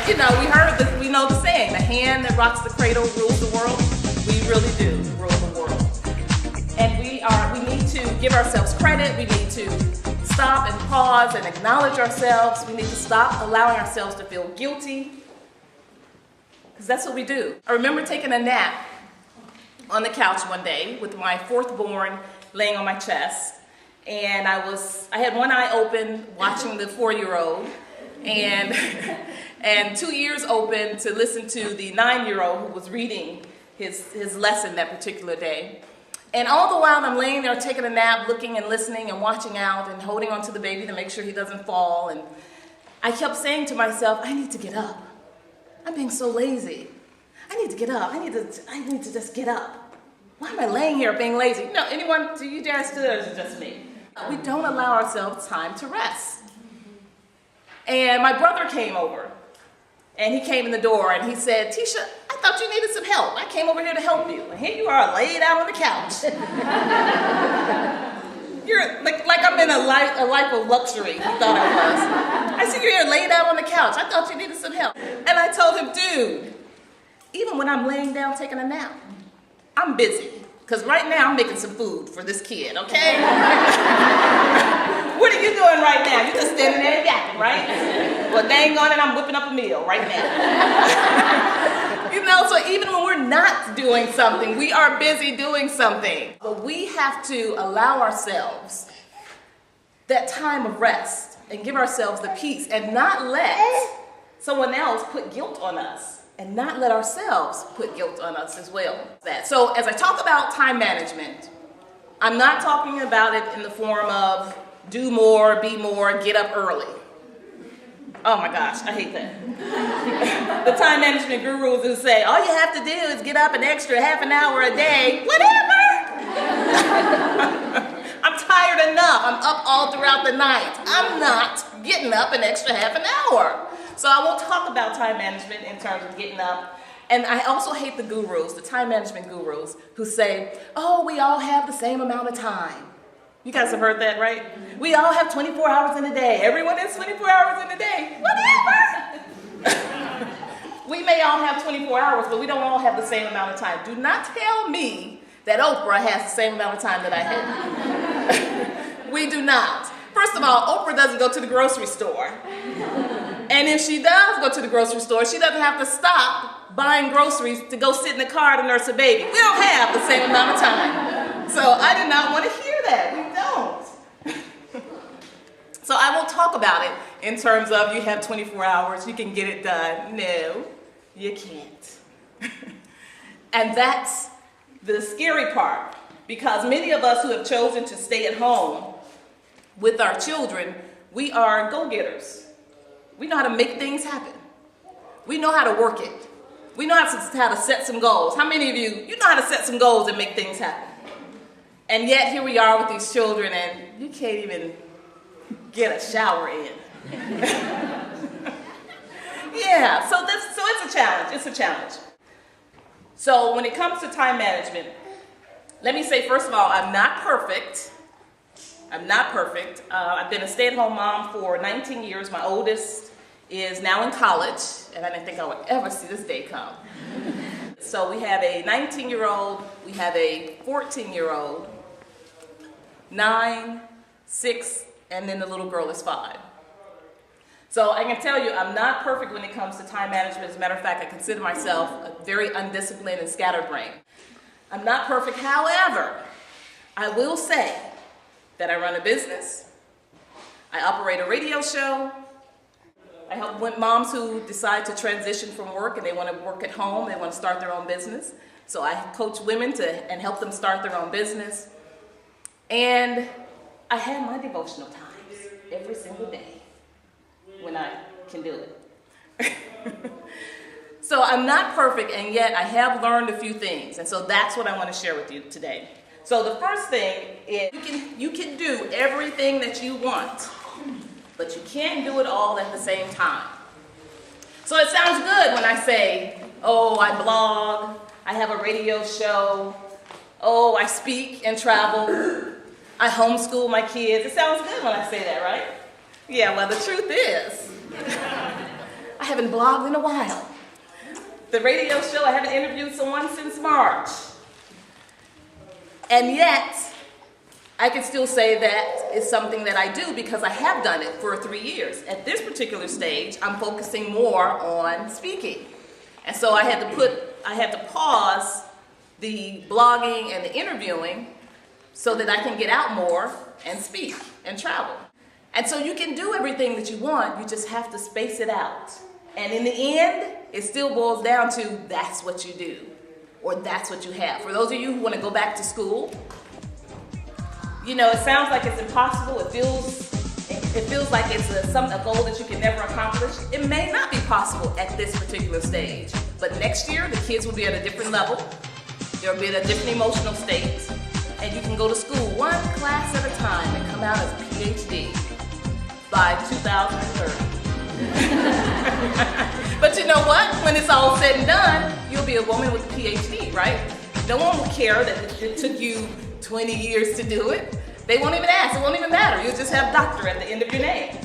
And you know, we heard this, we know the saying, the hand that rocks the cradle rules the world. We really do rule the world. And we need to give ourselves credit. We need to stop and pause and acknowledge ourselves. We need to stop allowing ourselves to feel guilty, because that's what we do. I remember taking a nap on the couch one day with my fourth born laying on my chest, and I had one eye open watching the 4-year-old, and 2 ears open to listen to the 9-year-old who was reading his lesson that particular day. And all the while I'm laying there taking a nap, looking and listening and watching out and holding onto the baby to make sure he doesn't fall. And I kept saying to myself, I need to get up. I'm being so lazy. I need to get up. I need to just get up. Why am I laying here being lazy? No, anyone, do you guys do that, or is it just me? We don't allow ourselves time to rest. And my brother came over, and he came in the door and he said, Tisha, I thought you needed some help. I came over here to help you. And here you are laid out on the couch. You're like I'm in a life of luxury, he thought I was. I see you're here laid out on the couch. I thought you needed some help. And I told him, dude, even when I'm laying down taking a nap, I'm busy. Because right now I'm making some food for this kid, okay? What are you doing right now? You're just standing there yapping, right? Well, dang on it, I'm whipping up a meal right now. You know, so even when we're not doing something, we are busy doing something. But we have to allow ourselves that time of rest and give ourselves the peace and not let someone else put guilt on us. And not let ourselves put guilt on us as well. So as I talk about time management, I'm not talking about it in the form of do more, be more, get up early. Oh my gosh, I hate that. The time management gurus who say, all you have to do is get up an extra half an hour a day, whatever. I'm tired enough. I'm up all throughout the night. I'm not getting up an extra half an hour. So I won't talk about time management in terms of getting up. And I also hate the gurus, the time management gurus, who say, oh, we all have the same amount of time. You guys have heard that, right? We all have 24 hours in a day. Everyone has 24 hours in a day. Whatever. We may all have 24 hours, but we don't all have the same amount of time. Do not tell me that Oprah has the same amount of time that I have. We do not. First of all, Oprah doesn't go to the grocery store. And if she does go to the grocery store, she doesn't have to stop buying groceries to go sit in the car to nurse a baby. We don't have the same amount of time. So I did not want to hear that. We don't. So I won't talk about it in terms of you have 24 hours, you can get it done. No, you can't. And that's the scary part, because many of us who have chosen to stay at home with our children, we are go-getters. We know how to make things happen. We know how to work it. We know how to set some goals. How many of you know how to set some goals and make things happen? And yet here we are with these children and you can't even get a shower in. Yeah, so it's a challenge. It's a challenge. So when it comes to time management, let me say, first of all, I'm not perfect. I'm not perfect. I've been a stay-at-home mom for 19 years. My oldest is now in college, and I didn't think I would ever see this day come. So we have a 19-year-old, we have a 14-year-old, 9, 6, and then the little girl is 5. So I can tell you I'm not perfect when it comes to time management. As a matter of fact, I consider myself a very undisciplined and scatterbrained. I'm not perfect, however, I will say that I run a business, I operate a radio show, I help moms who decide to transition from work and they want to work at home, they want to start their own business. So I coach women and help them start their own business. And I have my devotional times every single day when I can do it. So I'm not perfect, and yet I have learned a few things. And so that's what I want to share with you today. So the first thing is you can do everything that you want, but you can't do it all at the same time. So it sounds good when I say, oh, I blog, I have a radio show, oh, I speak and travel, I homeschool my kids. It sounds good when I say that, right? Yeah, well, the truth is, I haven't blogged in a while. The radio show, I haven't interviewed someone since March. And yet, I can still say that it's something that I do because I have done it for 3 years. At this particular stage, I'm focusing more on speaking. And so I had to pause the blogging and the interviewing so that I can get out more and speak and travel. And so you can do everything that you want, you just have to space it out. And in the end, it still boils down to that's what you do, or that's what you have. For those of you who want to go back to school, you know, it sounds like it's impossible, it feels like it's a goal that you can never accomplish. It may not be possible at this particular stage, but next year the kids will be at a different level, they'll be at a different emotional state, and you can go to school one class at a time and come out as a PhD by 2030. But you know what? When it's all said and done, you'll be a woman with a PhD, right? No one will care that it took you 20 years to do it. They won't even ask, it won't even matter. You'll just have doctor at the end of your name.